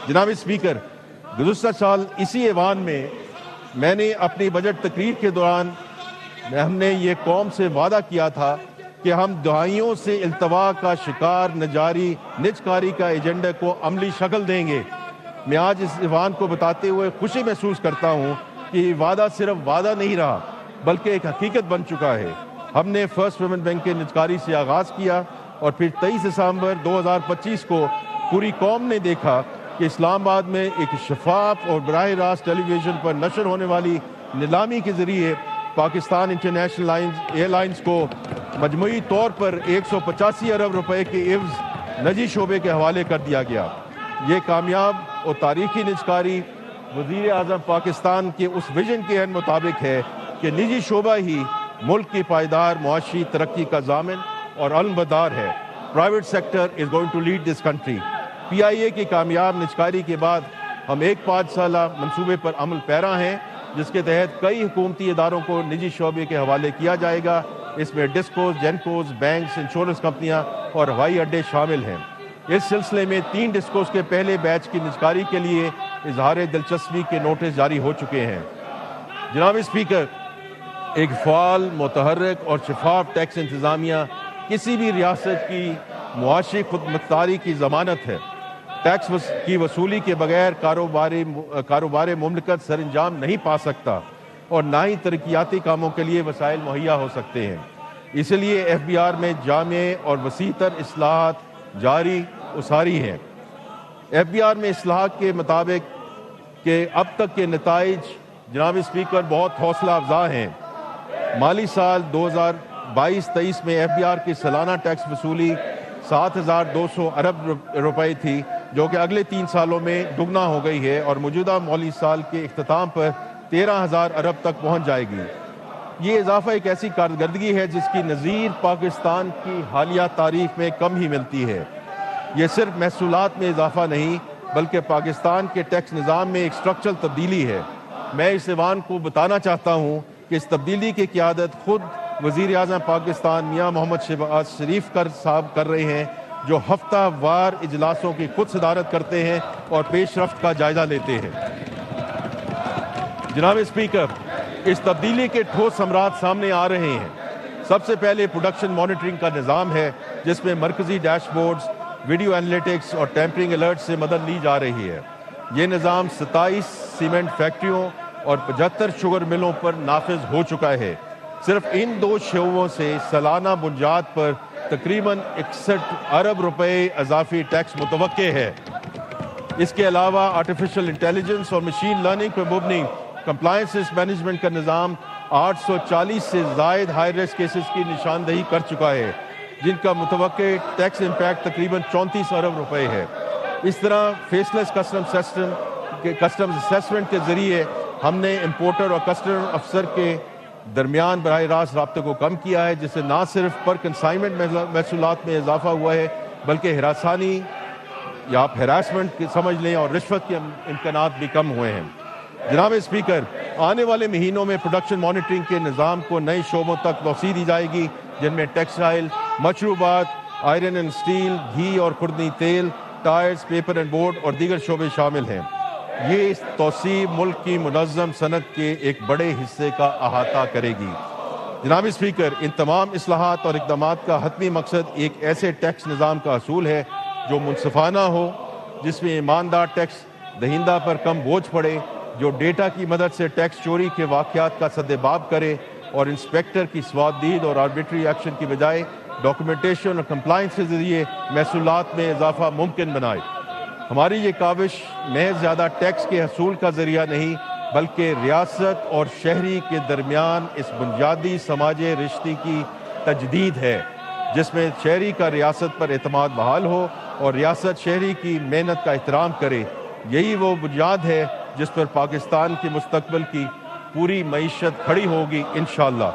जनाब स्पीकर, गुज़श्ता साल इसी ऐवान में मैंने अपनी बजट तकरीर के दौरान हमने ये कौम से वादा किया था कि हम दहाइयों से इल्तवा का शिकार निजकारी का एजेंडे को अमली शक्ल देंगे। मैं आज इस ऐवान को बताते हुए खुशी महसूस करता हूँ कि वादा सिर्फ वादा नहीं रहा बल्कि एक हकीकत बन चुका है। हमने फर्स्ट पेमेंट बैंक के निजकारी से आगाज़ किया और फिर 23 दिसंबर 2025 को पूरी कौम ने देखा कि इस्लामाबाद में एक शफाफ और बराह रास्त टेलीविज़न पर नशर होने वाली नीलामी के ज़रिए पाकिस्तान इंटरनेशनल एयरलाइंस को मजमूई तौर पर 185 अरब रुपए के एवज़ निजी शोबे के हवाले कर दिया गया। ये कामयाब और तारीखी निजकारी वज़ीर आज़म पाकिस्तान के उस विजन के मुताबिक है कि निजी शोबा ही मुल्क की पायदार मुआशी तरक्की का ज़ामिन और अलमबदार है। Private sector is going to lead this country. PIA की कामयाब निजकारी के बाद हम एक 5 साला मनसूबे पर अमल पैरा हैं, जिसके तहत कई हुकूमती इदारों को निजी शोबे के हवाले किया जाएगा। इसमें डिस्कोज, जेनकोज, बैंक्स, इंश्योरेंस कंपनियां और हवाई अड्डे शामिल हैं। इस सिलसिले में 3 डिस्कोज के पहले बैच की निजकारी के लिए इजहार दिलचस्पी के नोटिस जारी हो चुके हैं। जनाब स्पीकर, एक फ़ाल, मुतहर्रिक और शफाफ टैक्स इंतज़ामिया किसी भी रियासत की मुआशी खुदमुख्तारी की ज़मानत है। टैक्स की वसूली के बगैर कारोबार मुमलिकत सर अंजाम नहीं पा सकता और ना ही तरक्याती कामों के लिए वसाइल मुहैया हो सकते हैं। इसलिए FBR में जामे और वसीतर इस्लाहात जारी उसारी हैं। FBR में इस्लाहात के मुताबिक कि अब तक के नताइज जनाब स्पीकर बहुत हौसला अफजा हैं। माली साल 2022-23 में FBR की सालाना टैक्स वसूली 7,200 अरब रुपए थी, जो कि अगले 3 सालों में दुगना हो गई है और मौजूदा माली साल के इख्तिताम पर 13,000 अरब तक पहुंच जाएगी। ये इजाफा एक ऐसी कारकर्दगी है जिसकी नज़ीर पाकिस्तान की हालिया तारीख में कम ही मिलती है। ये सिर्फ महसूलात में इजाफा नहीं बल्कि पाकिस्तान के टैक्स निज़ाम में एक स्ट्रक्चरल तब्दीली है। मैं इस ऐवान को बताना चाहता हूँ कि इस तब्दीली की क़ियादत खुद वज़ीर आज़म पाकिस्तान मियाँ मोहम्मद शहबाज शरीफ साहब कर रहे हैं, जो हफ्ता वार इजलासों की खुद सदारत करते हैं और पेशरफ्त का जायजा लेते हैं। जनाब स्पीकर, इस तब्दीली के ठोस समरात सामने आ रहे हैं। सबसे पहले प्रोडक्शन मॉनिटरिंग का निज़ाम है, जिसमें मरकजी डैशबोर्ड्स, वीडियो एनालिटिक्स और टैंपरिंग अलर्ट से मदद ली जा रही है। ये निज़ाम 27 सीमेंट फैक्ट्रियों और 75 शुगर मिलों पर नाफिज हो चुका है। सिर्फ इन 2 शोबों से सालाना बुनियाद पर तकरीबन 61 अरब रुपए इजाफी टैक्स मुतवक्के है। इसके अलावा आर्टिफिशियल इंटेलिजेंस और मशीन लर्निंग पर मुबनी कंप्लायंस मैनेजमेंट का निज़ाम 840 से ज़ायद हाई रिस्क केसेस की निशानदही कर चुका है, जिनका मुतवक्के टैक्स इम्पैक्ट तकरीबन 34 अरब रुपए है। इस तरह फेसलेस कस्टम्स असेसमेंट के ज़रिए हमने इम्पोर्टर और कस्टम अफसर के दरमियान बराह रास्त राब्ते को कम किया है, जिससे ना सिर्फ पर कंसाइनमेंट महसूलात में इजाफा हुआ है बल्कि हिरासानी या आप हैरासमेंट समझ लें और रिश्वत के इम्कानात भी कम हुए हैं। जनाब स्पीकर, आने वाले महीनों में प्रोडक्शन मॉनिटरिंग के निज़ाम को नए शोबों तक तोसी दी जाएगी, जिनमें टेक्सटाइल, मशरूबात, आयरन एंड स्टील, घी और खुर्दनी तेल, टायर्स, पेपर एंड बोर्ड और दीगर शोबे शामिल हैं। ये इस तोसी मुल्क की मुनज़्ज़म सनत के एक बड़े हिस्से का अहाता करेगी। जनाब स्पीकर, इन तमाम इस्लाहात और इक़दामात का हतमी मकसद एक ऐसे टैक्स निज़ाम का असूल है जो मुनसिफाना हो, जिसमें ईमानदार टैक्स दहिंदा पर कम बोझ पड़े, जो डेटा की मदद से टैक्स चोरी के वाक़यात का सद्देबाब करे और इंस्पेक्टर की स्वादीद और आर्बिट्री एक्शन की बजाय डॉक्यूमेंटेशन और कंप्लाइंस के ज़रिए महसूलात में इजाफा मुमकिन बनाए। हमारी ये काविश महज ज़्यादा टैक्स के हसूल का ज़रिया नहीं बल्कि रियासत और शहरी के दरमियान इस बुनियादी समाजी रिश्ते की तजदीद है, जिसमें शहरी का रियासत पर एतमाद बहाल हो और रियासत शहरी की मेहनत का एहतराम करे। यही वो बुनियाद है जिस पर पाकिस्तान के मुस्तकबिल की पूरी मईशत खड़ी होगी इंशाअल्लाह।